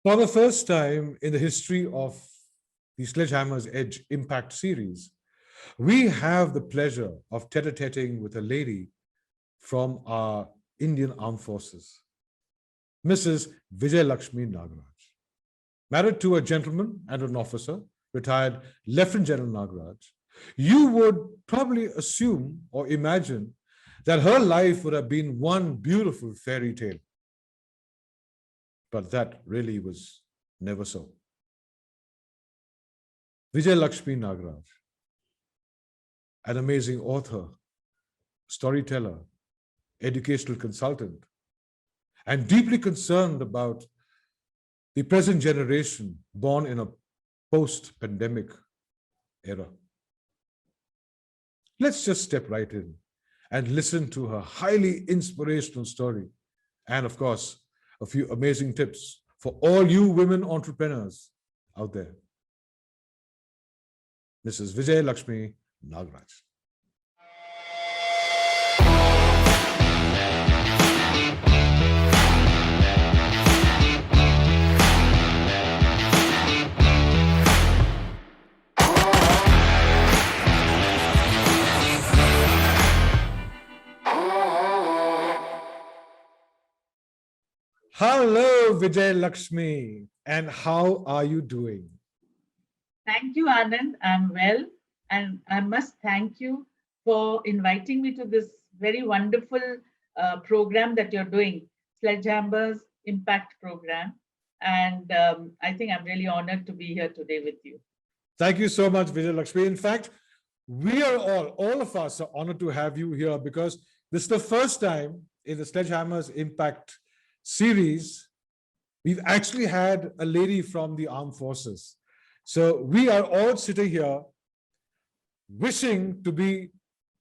For the first time in the history of the Sledgehammer's Edge Impact series, we have the pleasure of tete-a-teting with a lady from our Indian Armed Forces, Mrs. Vijay Lakshmi Nagaraj. Married to a gentleman and an officer, retired Lieutenant General Nagaraj, you would probably assume or imagine that her life would have been one beautiful fairy tale. But that really was never so. Vijay Lakshmi Nagaraj, an amazing author, storyteller, educational consultant, and deeply concerned about the present generation born in a post-pandemic era. Let's just step right in and listen to her highly inspirational story and, of course, a few amazing tips for all you women entrepreneurs out there. Mrs. Vijay Lakshmi Nagaraj. Hello, Vijay Lakshmi, and how are you doing? Thank you, Anand. I'm well, and I must thank you for inviting me to this very wonderful program that you're doing, Sledgehammer's Impact Program. And I think I'm really honored to be here today with you. Thank you so much, Vijay Lakshmi. In fact, we are all of us are honored to have you here because this is the first time in the Sledgehammer's Impact series, we've actually had a lady from the armed forces. So we are all sitting here wishing to be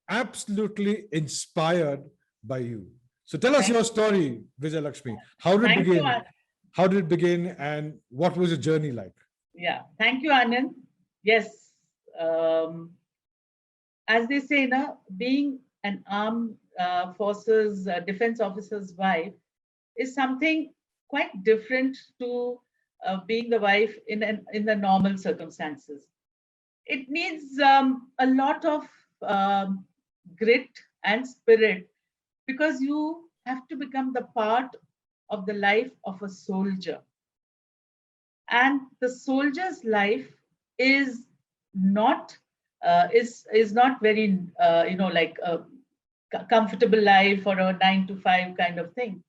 absolutely inspired by you. So tell us your story, Vijay Lakshmi. How did it Thank you, begin? Anand. How did it begin and what was your journey like? Yeah, thank you, Anand. Yes, as they say, being an armed forces defense officer's wife is something quite different to being the wife in the normal circumstances. It needs a lot of um, grit and spirit because you have to become the part of the life of a soldier, and the soldier's life is not is not very like a comfortable life or a 9 to 5 kind of thing.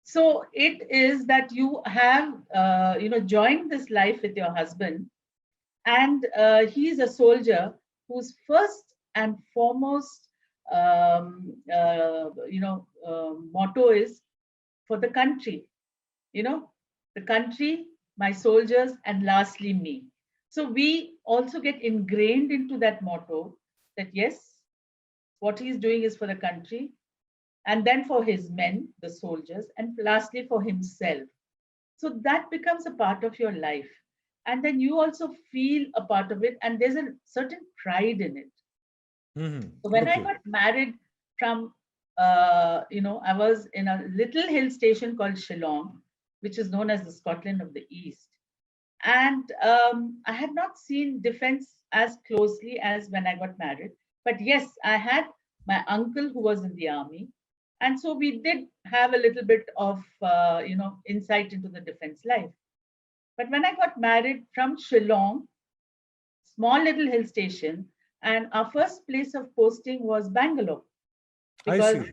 So it is that you have joined this life with your husband, and he is a soldier whose first and foremost motto is for the country, you know the country, my soldiers, and lastly me. So we also get ingrained into that motto that yes, what he is doing is for the country, and then for his men, the soldiers, and lastly for himself. So that becomes a part of your life. And then you also feel a part of it, and there's a certain pride in it. So when I Okay. got married from, I was in a little hill station called Shillong, which is known as the Scotland of the East. And I had not seen defense as closely as when I got married. But yes, I had my uncle who was in the army. And so we did have a little bit of, insight into the defense life. But when I got married from Shillong, small little hill station, and our first place of posting was Bangalore I because see.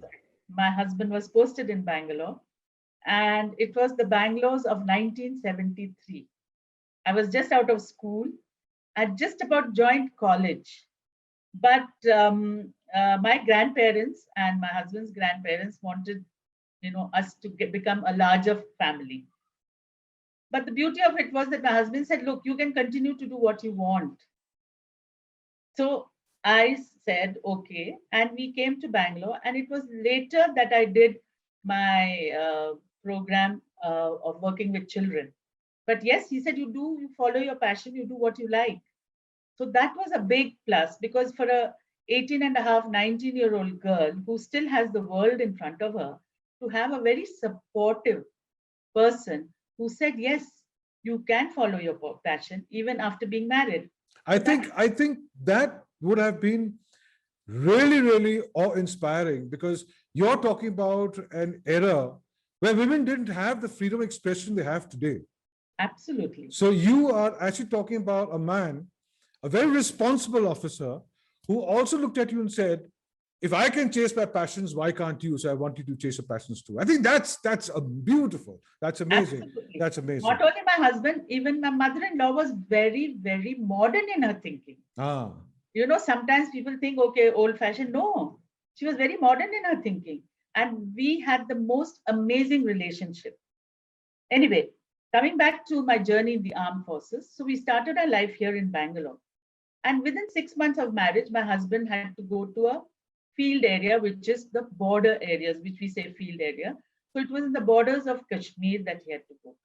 my husband was posted in Bangalore, and it was the Bangalores of 1973. I was just out of school. I'd just about joined college, but my grandparents and my husband's grandparents wanted, us to become a larger family. But the beauty of it was that my husband said, "Look, you can continue to do what you want." So I said, okay. And we came to Bangalore. And it was later that I did my program of working with children. But yes, he said, you follow your passion, you do what you like. So that was a big plus because for a 18 and a half, 19-year-old girl who still has the world in front of her, to have a very supportive person who said, yes, you can follow your passion even after being married. I So that, think I think that would have been really, really awe-inspiring, because you're talking about an era where women didn't have the freedom of expression they have today. absolutely. So you are actually talking about a man, a very responsible officer, who also looked at you and said, if I can chase my passions, why can't you? So I want you to chase your passions too. I think that's a beautiful, that's amazing. Absolutely. That's amazing. Not only my husband, even my mother-in-law was very, very modern in her thinking. Ah, Sometimes people think, okay, old-fashioned. No, she was very modern in her thinking. And we had the most amazing relationship. Anyway, coming back to my journey in the armed forces. So we started our life here in Bangalore. And within 6 months of marriage, my husband had to go to a field area, which is the border areas, which we say field area. So it was in the borders of Kashmir that he had to go to.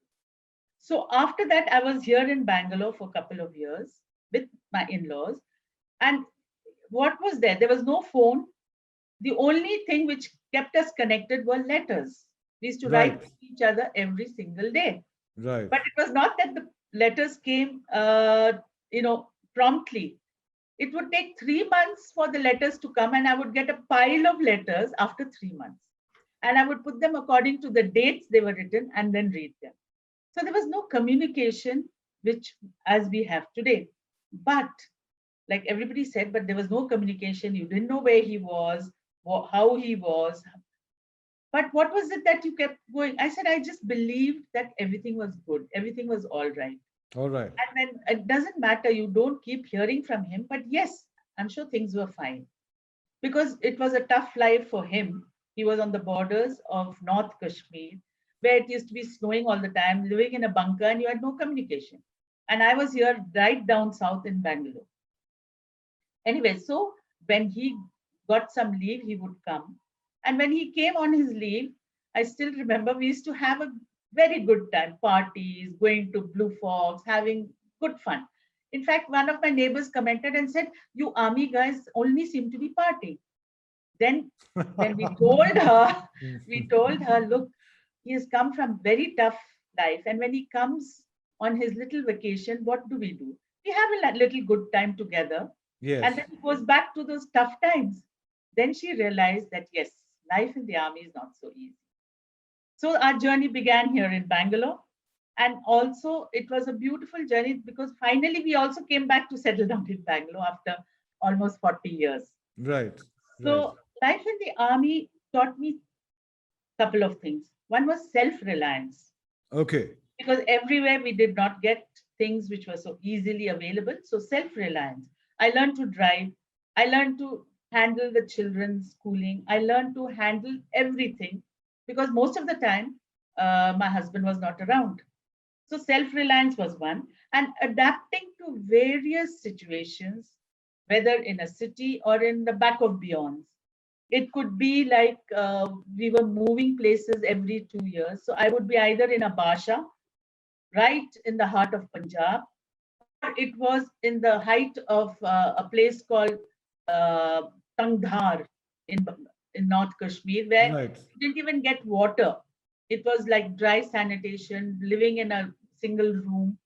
So after that, I was here in Bangalore for a couple of years with my in-laws. And what was there? There was no phone. The only thing which kept us connected were letters. We used to write right, to each other every single day. right. But it was not that the letters came, promptly. It would take 3 months for the letters to come, and I would get a pile of letters after 3 months. And I would put them according to the dates they were written and then read them. So there was no communication, which as we have today. But like everybody said, but there was no communication. You didn't know where he was, how he was. But what was it that you kept going? I said, I just believed that everything was good. Everything was all right. All right. And then it doesn't matter, you don't keep hearing from him. But yes, I'm sure things were fine because it was a tough life for him. He was on the borders of North Kashmir, where it used to be snowing all the time, living in a bunker, and you had no communication. And I was here right down south in Bangalore. Anyway, so when he got some leave, he would come. And when he came on his leave, I still remember we used to have a very good time, parties, going to Blue Fox, having good fun. In fact, one of my neighbors commented and said, you army guys only seem to be partying. Then when we told her, look, he has come from very tough life. And when he comes on his little vacation, what do? We have a little good time together. And Yes, then he goes back to those tough times. Then she realized that, yes, life in the army is not so easy. So our journey began here in Bangalore. And also, it was a beautiful journey because finally we also came back to settle down in Bangalore after almost 40 years. right, right. So life in the army taught me a couple of things. One was self-reliance, Okay, because everywhere we did not get things which were so easily available. So self-reliance. I learned to drive. I learned to handle the children's schooling. I learned to handle everything because most of the time my husband was not around. So self-reliance was one, and adapting to various situations, whether in a city or in the back of beyonds. It could be like we were moving places every 2 years. So I would be either in a Basha, right in the heart of Punjab, or it was in the height of a place called uh, Tangdhar in, in North Kashmir, where right. you didn't even get water. It was like dry sanitation, living in a single room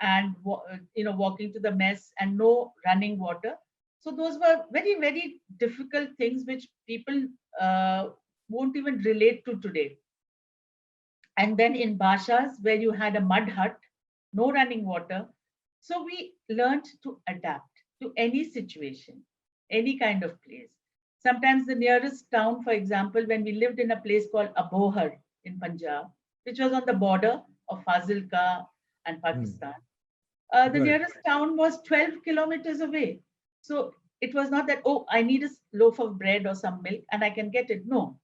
and walking to the mess and no running water. So those were very, very difficult things which people uh, won't even relate to today. And then in Bashas, where you had a mud hut, no running water. So we learned to adapt to any situation, any kind of place. Sometimes the nearest town, for example, when we lived in a place called Abohar in Punjab, which was on the border of Fazilka and Hmm. Pakistan, the Right, nearest town was 12 kilometers away. So it was not that, oh, I need a loaf of bread or some milk and I can get it. No,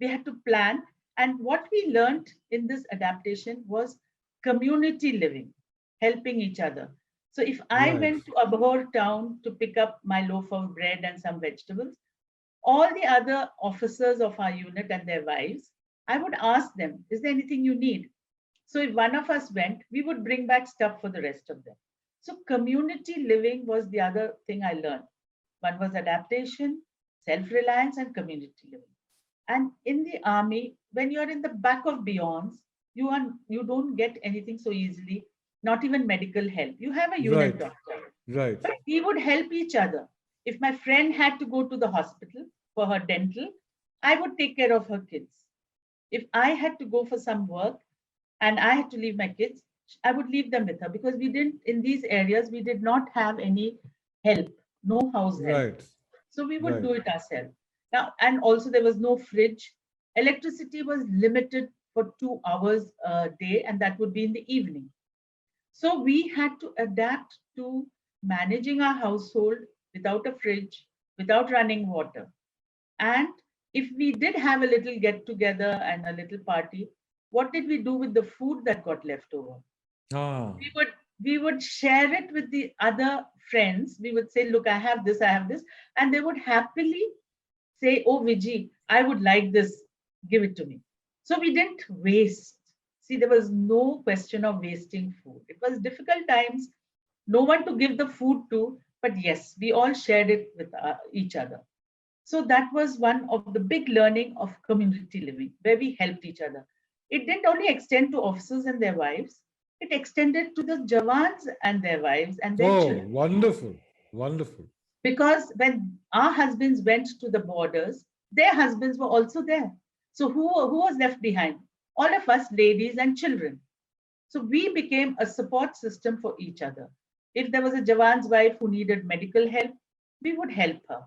we had to plan. And what we learned in this adaptation was community living, helping each other. So if I right. went to Abhor town to pick up my loaf of bread and some vegetables, all the other officers of our unit and their wives, I would ask them, is there anything you need? So if one of us went, we would bring back stuff for the rest of them. So community living was the other thing I learned. One was adaptation, self-reliance, and community living. And in the army, when you're in the back of beyonds, you don't get anything so easily, not even medical help. You have a unit Right. doctor, Right. but we would help each other. If my friend had to go to the hospital for her dental, I would take care of her kids. If I had to go for some work and I had to leave my kids, I would leave them with her, because we didn't, in these areas, we did not have any help, no house help. Right. So we would Right. do it ourselves. Now, and also there was no fridge. Electricity was limited for 2 hours a day, and that would be in the evening. So we had to adapt to managing our household without a fridge, without running water. And if we did have a little get together and a little party, what did we do with the food that got left over? Ah. We would share it with the other friends. We would say, look, I have this, and they would happily say, oh, Viji, I would like this, give it to me. So we didn't waste. See, there was no question of wasting food. It was difficult times, no one to give the food to, but yes, we all shared it with each other. So that was one of the big learning of community living, where we helped each other. It didn't only extend to officers and their wives, it extended to the Jawans and their wives and their Oh, children. wonderful. Wonderful. Because when our husbands went to the borders, their husbands were also there. So who was left behind? All of us, ladies and children. So we became a support system for each other. If there was a Jawan's wife who needed medical help, we would help her.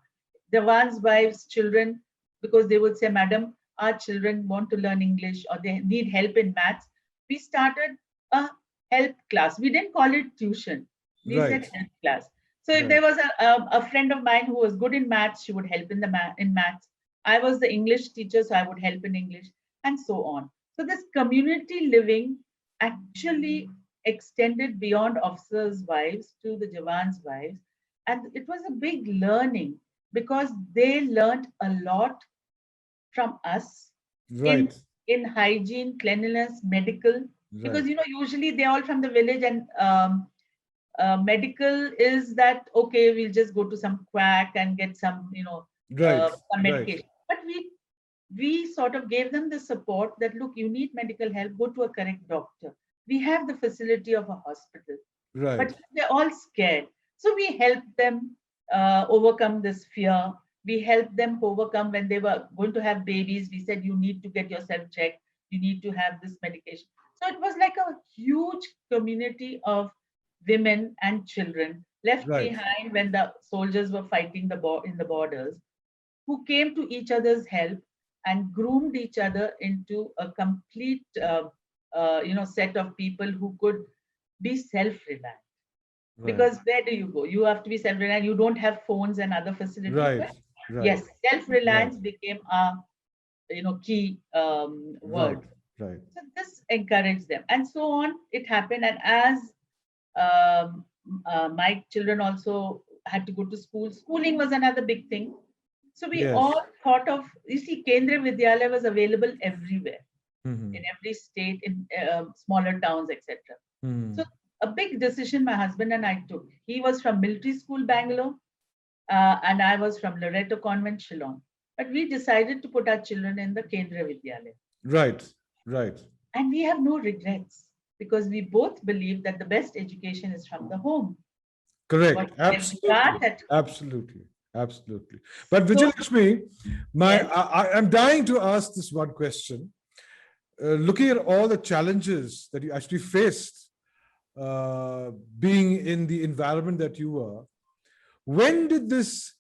Jawan's wife's children, because they would say, Madam, our children want to learn English or they need help in maths, we started a help class. We didn't call it tuition. We said Right. help class. So if Right. there was a friend of mine who was good in maths, she would help in maths. I was the English teacher, so I would help in English, and so on. So this community living actually extended beyond officers' wives to the Jawan's wives. And it was a big learning, because they learned a lot from us in, Right. in hygiene, cleanliness, medical. Because, Right. usually they're all from the village, and medical is that, okay, we'll just go to some quack and get Right. some Right. medication. But we sort of gave them the support that, look, you need medical help, go to a correct doctor. We have the facility of a hospital, but Right. they're all scared. So we helped them overcome this fear. We helped them overcome when they were going to have babies. We said, you need to get yourself checked. You need to have this medication. So it was like a huge community of women and children left Right. behind when the soldiers were fighting in the borders, who came to each other's help and groomed each other into a complete set of people who could be self-reliant. Right. Because where do you go? You have to be self-reliant. You don't have phones and other facilities. Right. But Right. yes, Right. self-reliance became a key Right. word. Right. So this encouraged them, and so on. It happened, and as um, my children also had to go to school, schooling was another big thing. So we Yes. all thought of, you see, Kendriya Vidyalaya was available everywhere, in Hmm. every state, in smaller towns, etc. So Hmm. a big decision my husband and I took. He was from military school, Bangalore, and I was from Loreto Convent, Shillong. But we decided to put our children in the Kendriya Vidyalaya. Right. Right. And we have no regrets, because we both believe that the best education is from the home. What Correct. where we start Absolutely. at home. Absolutely. Absolutely. But So Vijayalakshmi, yes, I'm dying to ask this one question. Looking at all the challenges that you actually faced, being in the environment that you were, when did this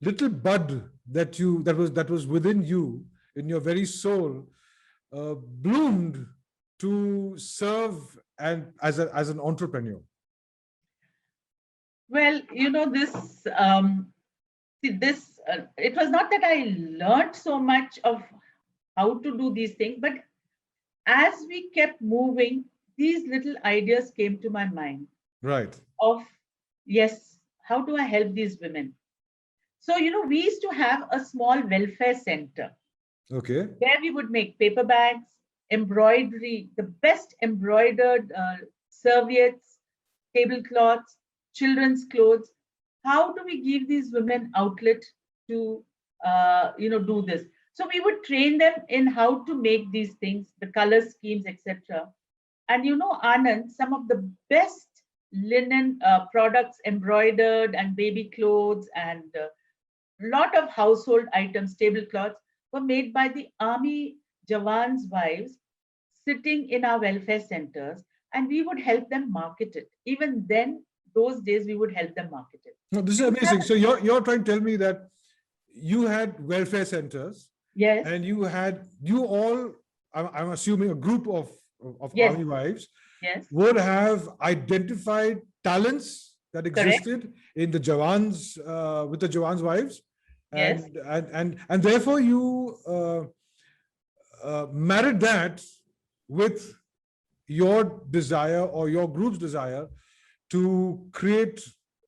little bud that was within you, in your very soul, bloomed to serve and as an entrepreneur? well, this. This it was not that I learned so much of how to do these things, but as we kept moving, these little ideas came to my mind Right. of, yes, how do I help these women? So, we used to have a small welfare center Okay. where we would make paper bags, embroidery, the best embroidered serviettes, tablecloths, children's clothes. How do we give these women outlet to, do this? So we would train them in how to make these things, the color schemes, etc. And Anand, some of the best linen products, embroidered and baby clothes and lot of household items, tablecloths, were made by the army jawans' wives sitting in our welfare centers, and we would help them market it. Even then, those days, we would help them market it. No, this is We would have- amazing. So you're trying to tell me that you had welfare centers Yes, and you all, I'm assuming a group of Yes. army wives yes, would have identified talents that Correct. existed in the Jawans, with the Jawans' wives. Yes. And therefore you married that with your desire or your group's desire to create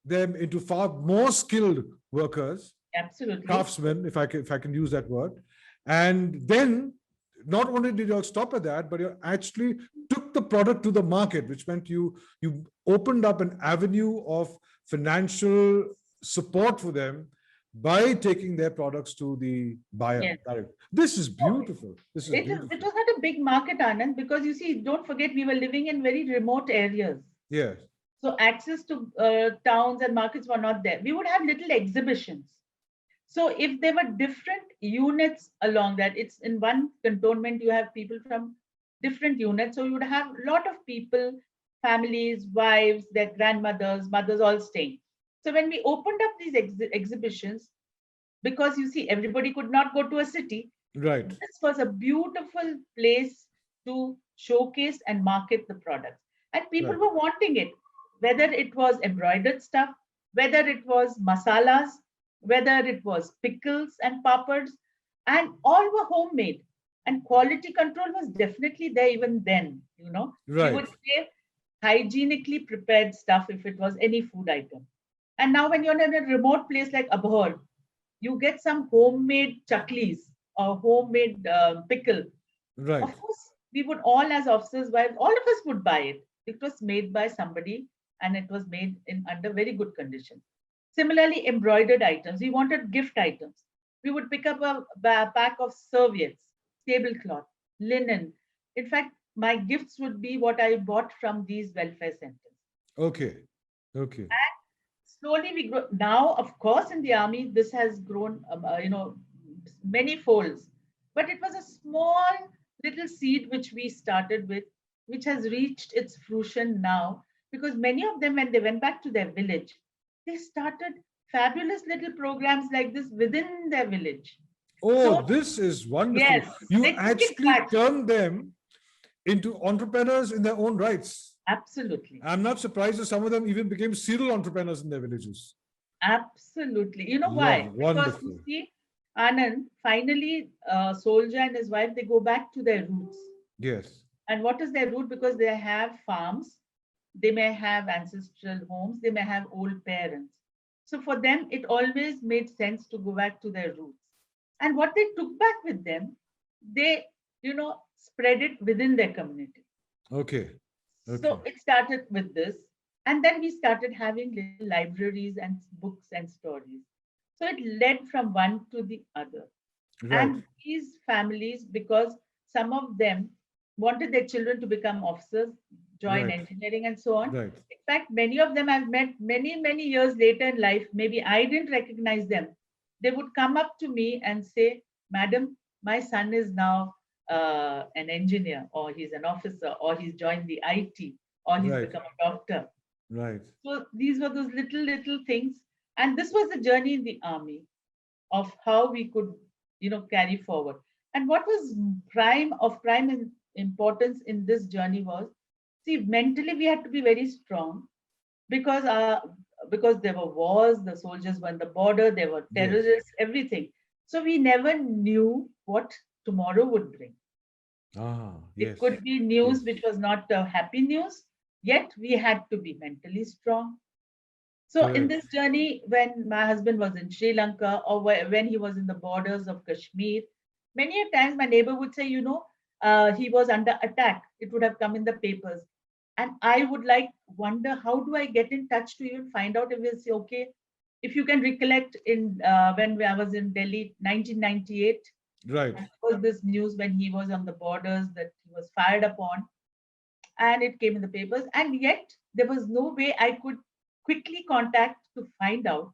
them into far more skilled workers, absolutely. craftsmen, if I can use that word. And then not only did you all stop at that, but you actually took the product to the market, which meant you opened up an avenue of financial support for them by taking their products to the buyer. Yes. direct. This is beautiful. This is It beautiful. was not a big market, Anand, because you see, don't forget, we were living in very remote areas. Yes. So access to towns and markets were not there. We would have little exhibitions. So if there were different units along that, it's in one cantonment, you have people from different units. So you would have a lot of people, families, wives, their grandmothers, mothers all staying. So when we opened up these exhibitions, because you see, everybody could not go to a city, Right. this was a beautiful place to showcase and market the products. And people Right. were wanting it, whether it was embroidered stuff, whether it was masalas, whether it was pickles and papads, and all were homemade. And quality control was definitely there even then. We would Right. say hygienically prepared stuff if it was any food item. And now, when you're in a remote place like Abhor, you get some homemade chaklis or homemade pickle. Right. Of course, we would all, as officers' wives, all of us would buy it. It was made by somebody and it was made in under very good condition. Similarly, embroidered items. We wanted gift items. We would pick up a pack of serviettes, tablecloth, linen. In fact, my gifts would be what I bought from these welfare centers. Okay. Okay. And slowly we grow. Now, of course, in the army, this has grown, many folds. But it was a small little seed which we started with, which has reached its fruition now. Because many of them, when they went back to their village, they started fabulous little programs like this within their village. Oh, So, this is wonderful. yes, You they took it actually back. turned them into entrepreneurs in their own rights. Absolutely. I'm not surprised that some of them even became serial entrepreneurs in their villages. Absolutely. You know why? Because Wonderful. you see, Anand, finally, Soldier and his wife, they go back to their roots. Yes. And what is their root? Because they have farms, they may have ancestral homes, they may have old parents. So for them, it always made sense to go back to their roots. And what they took back with them, they, spread it within their community. Okay. So it started with this. And then we started having little libraries and books and stories. So it led from one to the other. Right. And these families, because some of them wanted their children to become officers, join Right. engineering, and so on. Right. In fact, many of them I've met many, many years later in life. Maybe I didn't recognize them. They would come up to me and say, "Madam, my son is now an engineer, or he's an officer, or he's joined the IT, or he's Right. become a doctor." Right. So these were those little things. And this was the journey in the army of how we could, carry forward. And what was prime importance in this journey was, see, mentally we had to be very strong because there were wars, the soldiers were on the border, there were Yes. terrorists, everything. So we never knew what tomorrow would bring. Ah, It yes. could be news Yes. which was not happy news, yet we had to be mentally strong. So in Correct. this journey, when my husband was in Sri Lanka or when he was in the borders of Kashmir, many a times my neighbor would say, he was under attack. It would have come in the papers. And I would wonder, how do I get in touch to you and find out if it's okay? If you can recollect, in when I was in Delhi, 1998, Right. And there was this news when he was on the borders that he was fired upon, and it came in the papers. And yet, there was no way I could quickly contact to find out,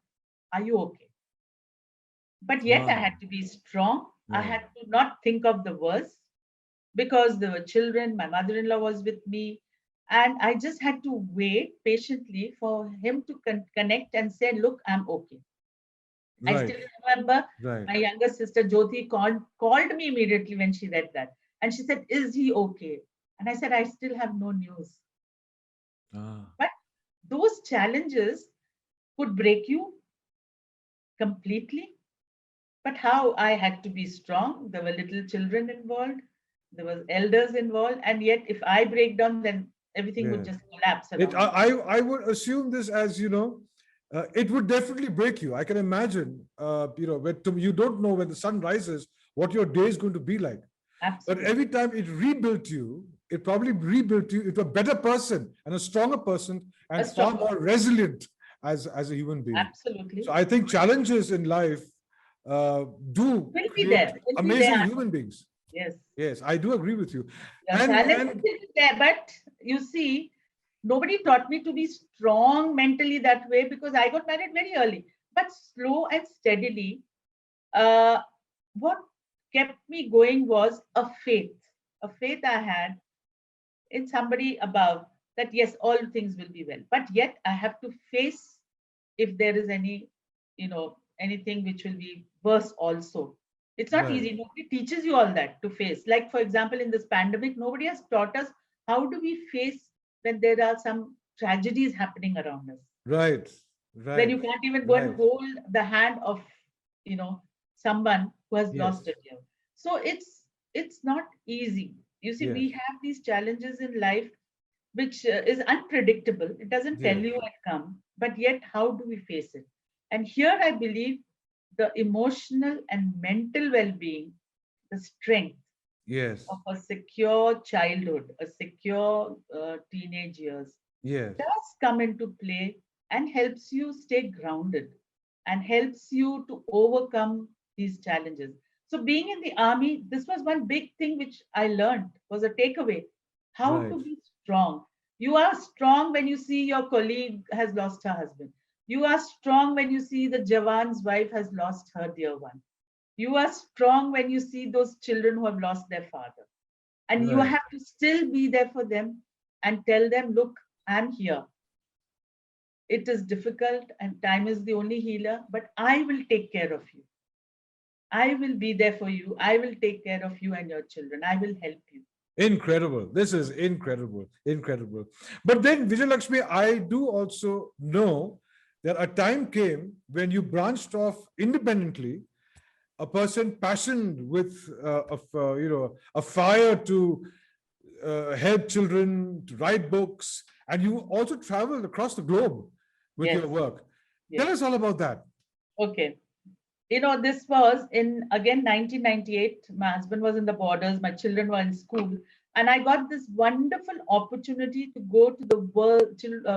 are you okay? But yet, I Wow. had to be strong. I Right. had to not think of the worst because there were children. My mother in law was with me. And I just had to wait patiently for him to connect and say, look, I'm okay. I Right. still remember Right. my younger sister Jyoti called me immediately when she read that. And she said, is he okay? And I said, I still have no news. Ah. But those challenges could break you completely. But how I had to be strong. There were little children involved, there was elders involved, and yet if I break down, then everything would Yes. just collapse It. around me. I would assume this as, it would definitely break you. I can imagine. When you don't know when the sun rises what your day is going to be like. But Absolutely. every time it rebuilt you, it probably rebuilt you into a better person and a stronger person A and far stronger, more resilient as a human being. So absolutely. I think challenges in life do Will be create there, will be amazing there. human beings. Yes. Yes, I do agree with you. Yeah, And challenges and will be there, but you see, nobody taught me to be strong mentally that way because I got married very early. But slow and steadily, uh, what kept me going was a faith I had in somebody above that yes, all things will be well. But yet I have to face if there is any, anything which will be worse also. It's not right, easy. Nobody teaches you all that to face. Like, for example, in this pandemic, nobody has taught us how do we face when there are some tragedies happening around us, right, when right, you can't even go and right. hold the hand of, you know, someone who has lost Yes, a dear. So it's not easy. You see, yes, we have these challenges in life which is unpredictable. It doesn't tell yes, you at come, but yet how do we face it? And here I believe the emotional and mental well-being, the strength yes, of a secure childhood, a secure teenage years, yes, does come into play and helps you stay grounded and helps you to overcome these challenges. So being in the army, this was one big thing which I learned, was a takeaway, how right, to be strong. You are strong when you see your colleague has lost her husband. You are strong when you see the Jawan's wife has lost her dear one. You are strong when you see those children who have lost their father. And you right. have to still be there for them and tell them, look, I'm here. It is difficult and time is the only healer, but I will take care of you. I will be there for you. I will take care of you and your children. I will help you. Incredible. This is incredible. Incredible. But then, Vijay Lakshmi, I do also know that a time came when you branched off independently, a person passionate with a fire to help children, to write books, and you also traveled across the globe with Yes, your work. Tell yes. us all about that. Okay. This was in again 1998. My husband was in the borders, my children were in school, and I got this wonderful opportunity to go to the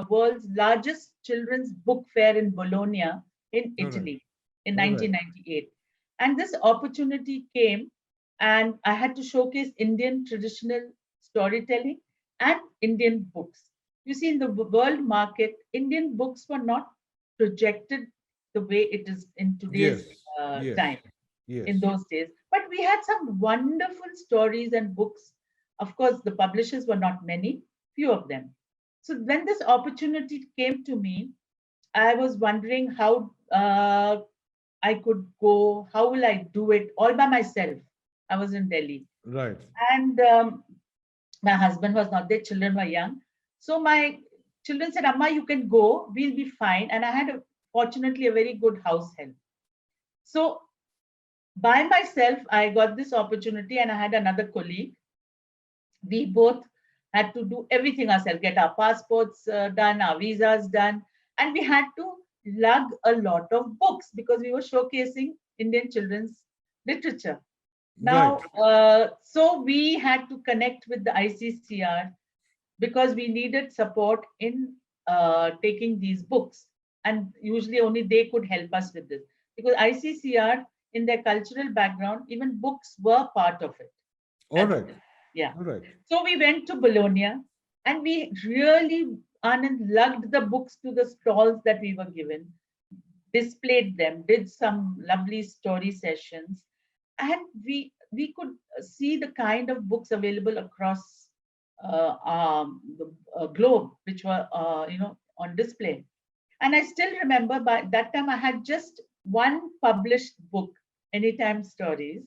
world's largest children's book fair in Bologna in All right. Italy in All right. 1998. And this opportunity came, and I had to showcase Indian traditional storytelling and Indian books. You see, in the world market, Indian books were not projected the way it is in Yes. today's Yes. time, in Yes. those days. But we had some wonderful stories and books. Of course, the publishers were not many, few of them. So when this opportunity came to me, I was wondering how I could go, how will I do it all by myself? I was in Delhi. Right. And my husband was not there, children were young. So my children said, Amma, you can go, we'll be fine. And I had, fortunately, a very good house help. So by myself, I got this opportunity, and I had another colleague. We both had to do everything ourselves, get our passports done, our visas done, and we had to lug a lot of books because we were showcasing Indian children's literature. Right. Now, so we had to connect with the ICCR because we needed support in taking these books. And usually only they could help us with this because ICCR in their cultural background, even books were part of it. All right. Yeah. All right. So we went to Bologna and we really, Anand, lugged the books to the stalls that we were given, displayed them, did some lovely story sessions, and we could see the kind of books available across the globe, which were on display. And I still remember by that time I had just one published book, Anytime Stories,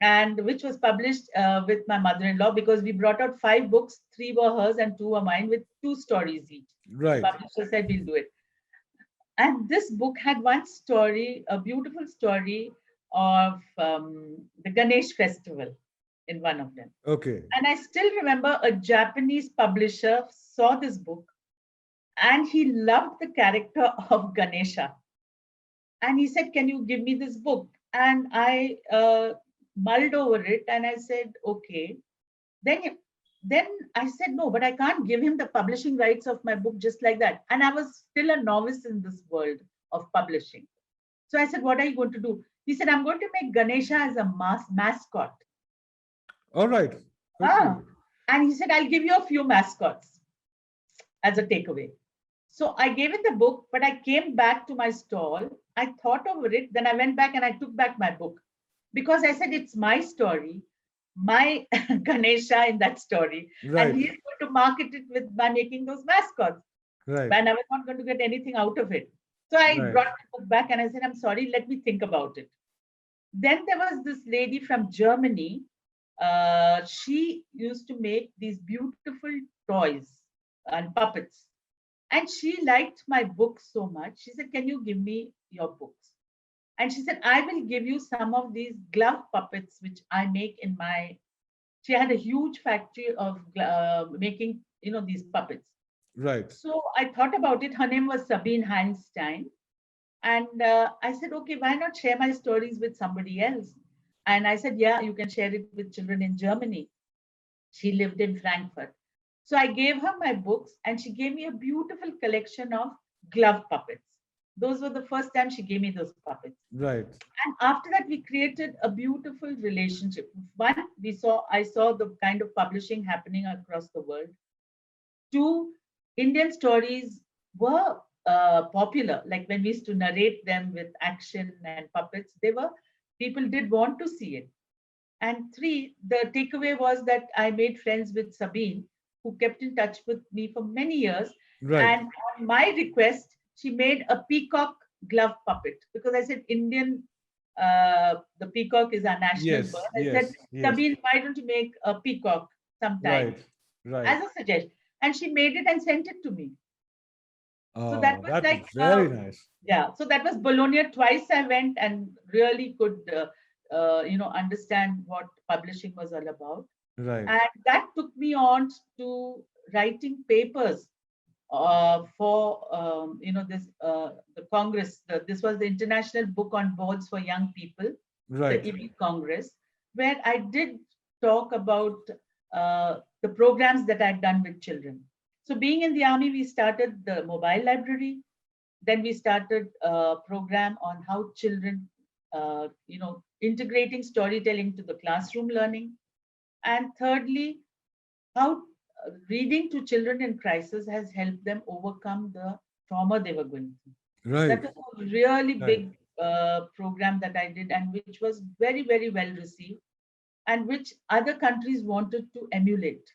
and which was published with my mother-in-law, because we brought out 5 books, 3 were hers and 2 were mine, with 2 stories each. Right. The publisher said we'll do it. And this book had one story, a beautiful story of the Ganesh festival in one of them. Okay. And I still remember a Japanese publisher saw this book and he loved the character of Ganesha. And he said, can you give me this book? And I mulled over it and I said, okay. Then I said, no, but I can't give him the publishing rights of my book just like that. And I was still a novice in this world of publishing. So I said, what are you going to do? He said, I'm going to make Ganesha as a mascot. All right. Okay. And he said, I'll give you a few mascots as a takeaway. So I gave it the book, but I came back to my stall. I thought over it. Then I went back and I took back my book because I said, it's my story, my Ganesha in that story. Right. And he's going to market it by making those mascots. Right. And I was not going to get anything out of it. So I brought the book back and I said, I'm sorry, let me think about it. Then there was this lady from Germany. She used to make these beautiful toys and puppets. And she liked my book so much. She said, can you give me your books? And she said, I will give you some of these glove puppets, which I make in my, she had a huge factory of making, these puppets. Right. So I thought about it. Her name was Sabine Heinstein. And I said, okay, why not share my stories with somebody else? And I said, yeah, you can share it with children in Germany. She lived in Frankfurt. So I gave her my books and she gave me a beautiful collection of glove puppets. Those were the first time she gave me those puppets. Right. And after that, we created a beautiful relationship. One, I saw the kind of publishing happening across the world. 2, Indian stories were popular. Like when we used to narrate them with action and puppets, people did want to see it. And 3, the takeaway was that I made friends with Sabine, who kept in touch with me for many years. Right. And on my request, she made a peacock glove puppet because I said Indian, the peacock is our national bird. I said, Sabine, why don't you make a peacock sometime? Right. As a suggestion. And she made it and sent it to me. Oh, so that was like very nice. Yeah. So that was Bologna. Twice I went and really could, understand what publishing was all about. Right. And that took me on to writing papers for the Congress. This was the International Book on Boards for Young People, right. the EB Congress, where I did talk about the programs that I'd done with children. So being in the army, we started the mobile library. Then we started a program on how children, integrating storytelling to the classroom learning. And thirdly, how reading to children in crisis has helped them overcome the trauma they were going through. Right. That was a really big program that I did, and which was very, very well received, and which other countries wanted to emulate.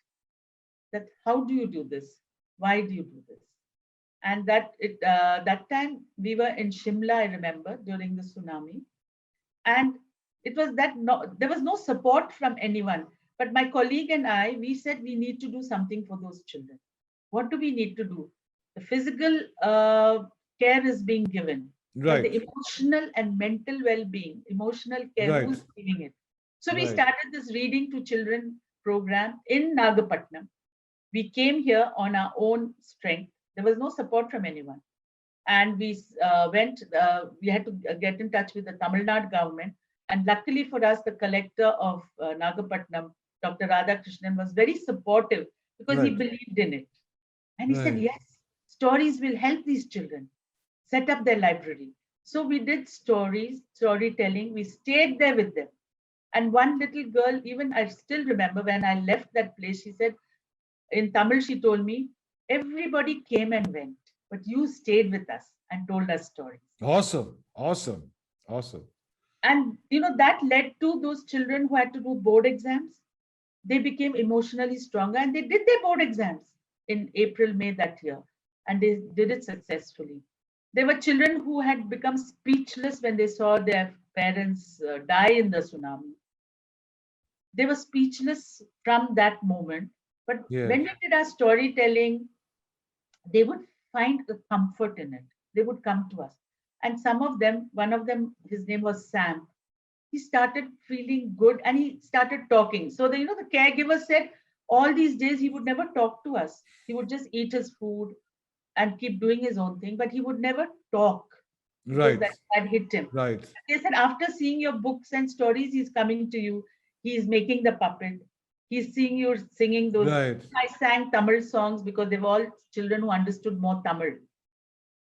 That how do you do this? Why do you do this? And that time we were in Shimla, I remember, during the tsunami, and it was there was no support from anyone. But my colleague and I, we said we need to do something for those children. What do we need to do? The physical care is being given. Right. But the emotional and mental well-being, emotional care, who's giving it? So we started this reading to children program in Nagapattinam. We came here on our own strength. There was no support from anyone. And we we had to get in touch with the Tamil Nadu government. And luckily for us, the collector of Nagapattinam, Dr. Radhakrishnan, was very supportive because he believed in it. And he said, yes, stories will help these children set up their library. So we did storytelling. We stayed there with them. And one little girl, even I still remember when I left that place, she said, in Tamil, she told me, everybody came and went, but you stayed with us and told us stories. Awesome. Awesome. Awesome. And that led to those children who had to do board exams. They became emotionally stronger and they did their board exams in April, May that year. And they did it successfully. There were children who had become speechless when they saw their parents die in the tsunami. They were speechless from that moment. But Yeah. when we did our storytelling, they would find a comfort in it. They would come to us. And some of them, one of them, his name was Sam. He started feeling good and he started talking. So the caregiver said all these days he would never talk to us. He would just eat his food and keep doing his own thing, but he would never talk because Right. that had hit him. Right. They said after seeing your books and stories, he's coming to you. He's making the puppet. He's seeing you singing those. Right. I sang Tamil songs because they were all children who understood more Tamil.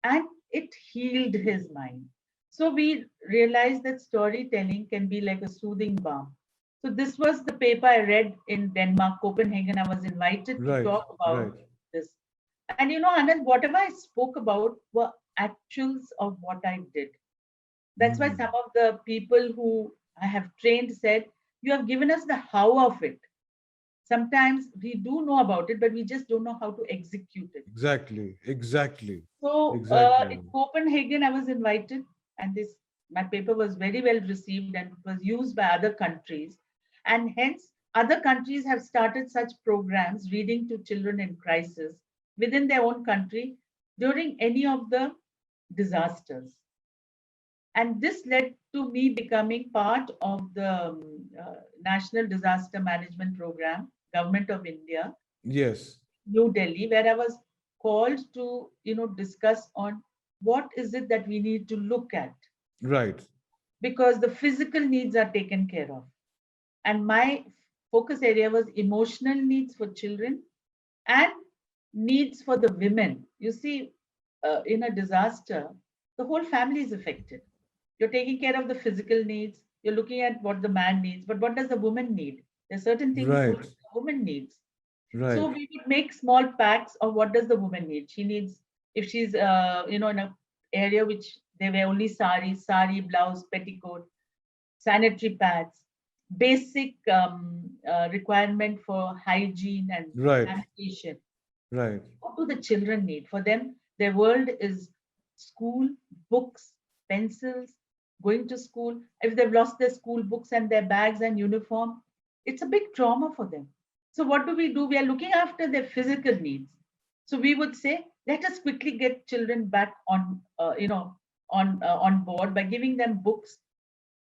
And it healed his mind. So we realized that storytelling can be like a soothing balm. So this was the paper I read in Denmark, Copenhagen. I was invited to Right. talk about Right. this. And Anand, whatever I spoke about were actuals of what I did. That's why some of the people who I have trained said, you have given us the how of it. Sometimes we do know about it, but we just don't know how to execute it. Exactly. Exactly. So Exactly. in Copenhagen, I was invited, and my paper was very well received and it was used by other countries. And hence, other countries have started such programs, reading to children in crisis within their own country during any of the disasters. And this led to me becoming part of the National Disaster Management Program, Government of India, Yes. New Delhi, where I was called to, discuss on what is it that we need to look at, Right. because the physical needs are taken care of. And my focus area was emotional needs for children and needs for the women. You see, in a disaster, the whole family is affected. You're taking care of the physical needs, you're looking at what the man needs, but what does the woman need? There's certain things Right. only the woman needs. So Right. we would make small packs of what does the woman need. She needs, if she's in a area which they wear only sari, blouse, petticoat, sanitary pads, basic requirement for hygiene and Right. sanitation. Right. What do the children need? For them, their world is school, books, pencils, going to school. If they've lost their school books and their bags and uniform, it's a big trauma for them. So what do? We are looking after their physical needs. So we would say, let us quickly get children back on board by giving them books,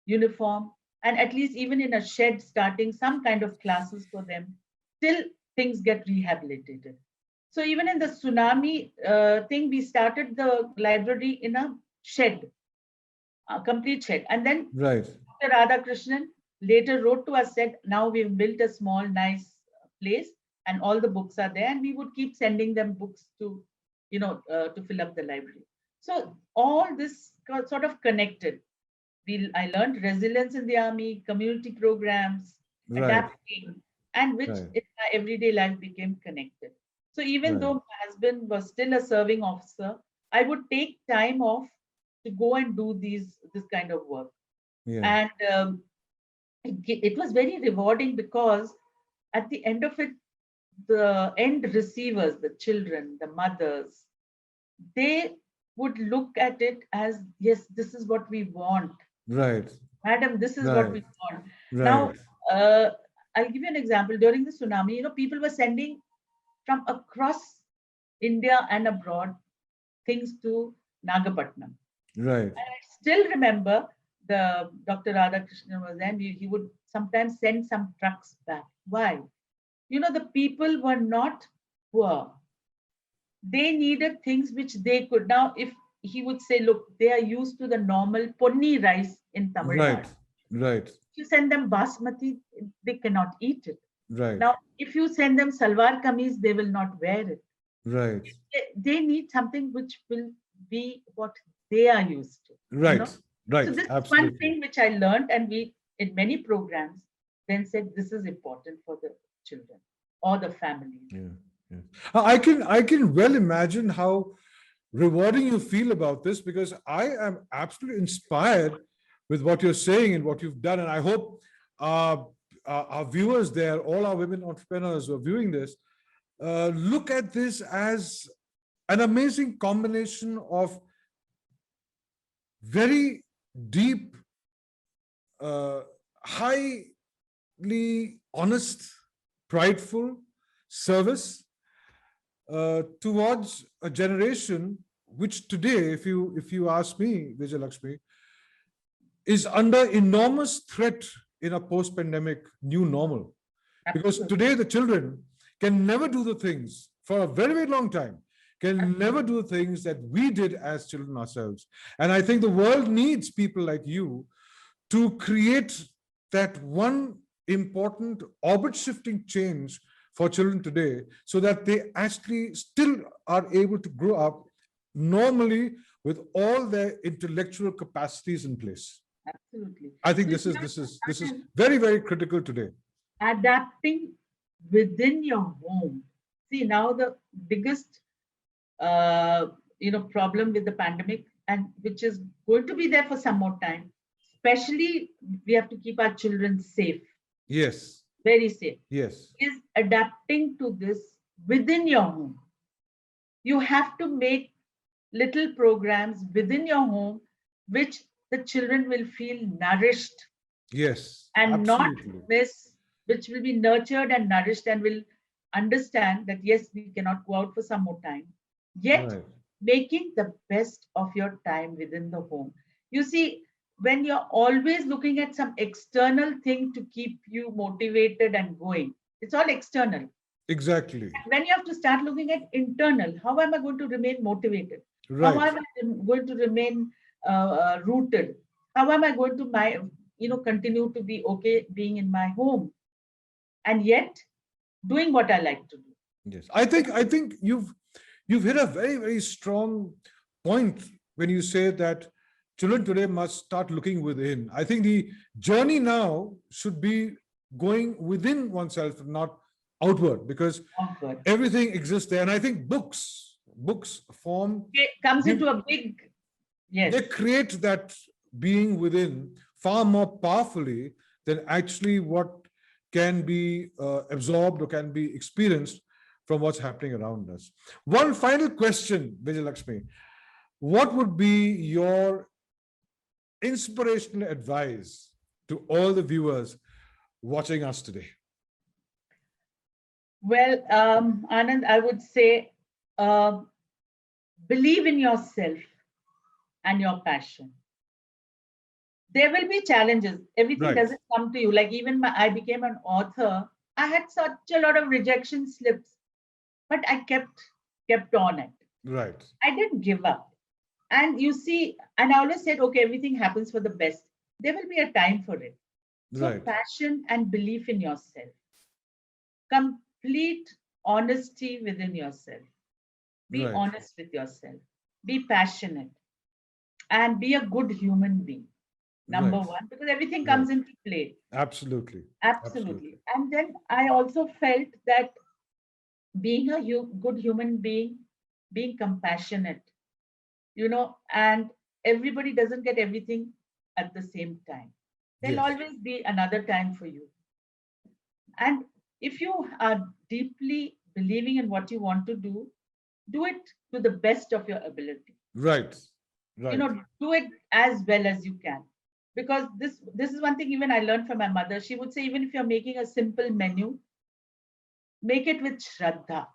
uniform, and at least even in a shed, starting some kind of classes for them till things get rehabilitated. So even in the tsunami thing, we started the library in a shed, a complete shed. And then Right. Dr. Radhakrishnan later wrote to us, said, now we've built a small, nice place and all the books are there. And we would keep sending them books to fill up the library. So all this sort of connected. I learned resilience in the army, community programs, Right. adapting, and which Right. in my everyday life became connected. So even Right. though my husband was still a serving officer, I would take time off to go and do this kind of work. Yeah. And it was very rewarding because at the end of it, the end receivers, the children, the mothers, they would look at it as, yes, this is what we want. Right. Madam, this is what Right. we want. Now, Right. I'll give you an example. During the tsunami, people were sending from across India and abroad things to Nagapattinam. Right. And I still remember the Dr. Radhakrishnan was there, and he would sometimes send some trucks back. Why? The people were not poor. They needed things which they could. Now, if he would say, look, they are used to the normal ponni rice in Tamil Right. Nadu. Right. If you send them basmati, they cannot eat it. Right. Now, if you send them salwar kameez, they will not wear it. Right. They need something which will be what they are used to. Right. So Right. this is one Absolutely. thing which I learned, and we in many programs then said this is important for the children or the families. Yeah. Yeah. I can well imagine how rewarding you feel about this, because I am absolutely inspired with what you're saying and what you've done. And I hope uh, our viewers there, all our women entrepreneurs who are viewing this, look at this as an amazing combination of very deep, highly honest, prideful service towards a generation which today, if you ask me, Vijay Lakshmi, is under enormous threat in a post-pandemic new normal. Because Absolutely. today the children can never do the things for a very, very long time, can never do the things that we did as children ourselves. And I think the world needs people like you to create that one important orbit shifting change for children today, so that they actually still are able to grow up normally with all their intellectual capacities in place. Absolutely. I think So this is here, this is this is Anand, very, very critical today. adapting within your home. See, now the biggest uh, problem with the pandemic, and which is going to be there for some more time, especially we have to keep our children safe, Yes, very safe, yes, is adapting to this within your home. You have to make little programs within your home which the children will feel nourished yes, and not absolutely. miss, which will be nurtured and nourished and will understand that yes, we cannot go out for some more time. Yet, Right. making the best of your time within the home. You see, when you're always looking at some external thing to keep you motivated and going, it's all external. Exactly. When you have to start looking at internal, how am I going to remain motivated? How Right. am I going to remain rooted? How am I going to continue to be okay being in my home and yet doing what I like to do? Yes. I think you've hit a very, very strong point when you say that children today must start looking within. I think the journey now should be going within oneself, not outward, because Comfort. everything exists there. And I think books form, It comes give, into a big yes. they create that being within far more powerfully than actually what can be absorbed or can be experienced from what's happening around us. One final question, Vijay Lakshmi. What would be your inspirational advice to all the viewers watching us today? Well, Anand, I would say uh, believe in yourself and your passion. There will be challenges. Everything Right, doesn't come to you. Like even I became an author. I had such a lot of rejection slips, but I kept on it. right, I didn't give up. And you see, and I always said, okay, everything happens for the best. There will be a time for it. So right, passion and belief in yourself, complete honesty within yourself. Be right, honest with yourself. Be passionate and be a good human being. Number right, one, because everything right. comes into play. Absolutely, Absolutely. absolutely. And then I also felt that being a good human being, being compassionate, and everybody doesn't get everything at the same time. There'll Yes, always be another time for you. And if you are deeply believing in what you want to do it to the best of your ability. right, right, Do it as well as you can. Because this is one thing even I learned from my mother. She would say, even if you're making a simple menu, make it with Shraddha.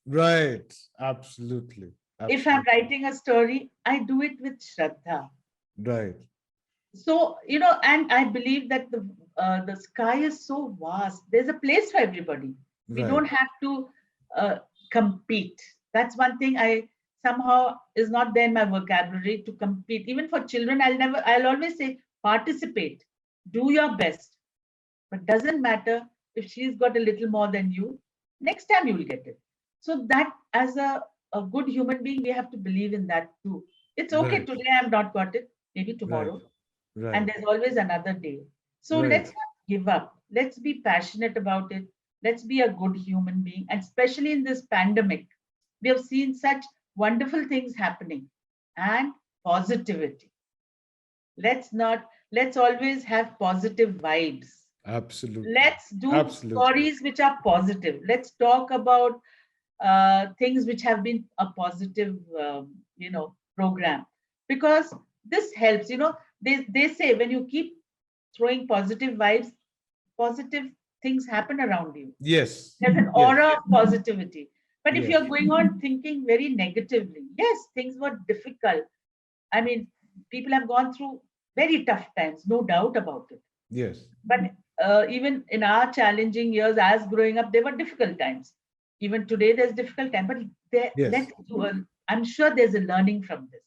right. Absolutely, If I'm absolutely. writing a story, I do it with Shraddha. Right, So, and I believe that the sky is so vast. There's a place for everybody. We right, don't have to uh, compete. That's one thing I somehow is not there in my vocabulary, to compete. Even for children, I'll always say participate, do your best. But doesn't matter if she's got a little more than you, next time you'll get it. So that as a good human being, we have to believe in that too. It's okay. Right. Today I have not got it. Maybe Right. tomorrow. And Right. there's always another day. So Right. let's not give up. Let's be passionate about it. Let's be a good human being. And especially in this pandemic, we have seen such wonderful things happening and positivity. Let's always have positive vibes. Absolutely. Let's do Absolutely. stories which are positive. Let's talk about things which have been a positive, program, because this helps. They say when you keep throwing positive vibes, positive things happen around you. Yes. There's an Yes. aura of positivity. But if Yes. you're going on thinking very negatively, yes, things were difficult. I mean, people have gone through very tough times, no doubt about it. Yes. But even in our challenging years as growing up, there were difficult times. Even today, there's difficult time. But Yes. I'm sure there's a learning from this.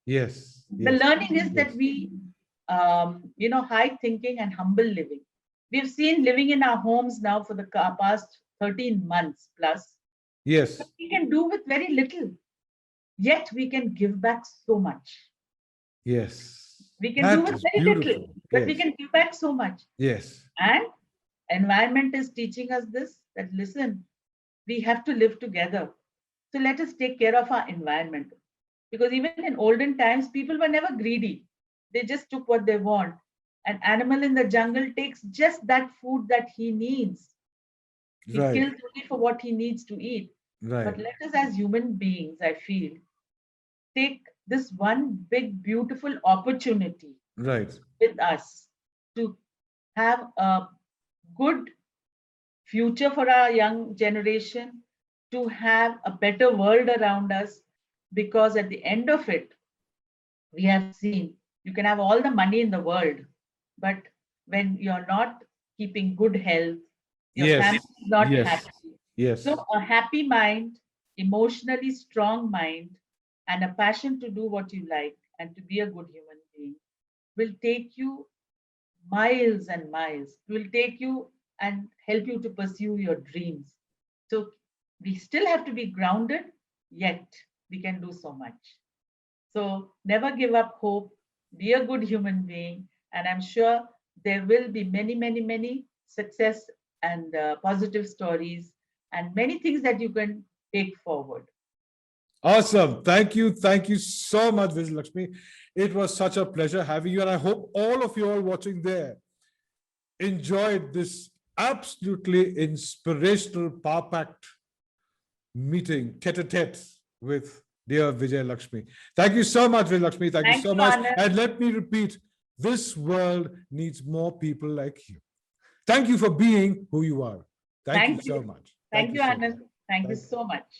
Yes. The Yes. learning is that Yes. we, high thinking and humble living. We've seen living in our homes now for the past 13 months plus. Yes. But we can do with very little, yet we can give back so much. Yes. We can do That with is very little, beautiful. but we Yes. can give back so much. Yes. And environment is teaching us this, that listen, we have to live together. So let us take care of our environment. Because even in olden times, people were never greedy. They just took what they want. An animal in the jungle takes just that food that he needs. He Right. kills only for what he needs to eat. But Right. let us, as human beings, I feel, take this one big, beautiful opportunity Right. with us to have a good future for our young generation, to have a better world around us, because at the end of it, we have seen you can have all the money in the world, but when you're not keeping good health, your Yes. family is not Yes. happy. Yes. So, a happy mind, emotionally strong mind, and a passion to do what you like and to be a good human being will take you miles and miles. It will take you and help you to pursue your dreams. So, we still have to be grounded, yet we can do so much. So never give up hope, be a good human being, and I'm sure there will be many, many, many success and positive stories and many things that you can take forward. Awesome. Thank you. Thank you so much, Vijayalakshmi. It was such a pleasure having you. And I hope all of you all watching there enjoyed this absolutely inspirational Power Pact meeting, tete-a-tete with dear Vijayalakshmi. Thank you so much, Vijayalakshmi. Thank you Thank so you, much. Anand. And let me repeat, this world needs more people like you. Thank you for being who you are. Thank you so much. Thank you, so Anand. much. Thank you Thank you. so much.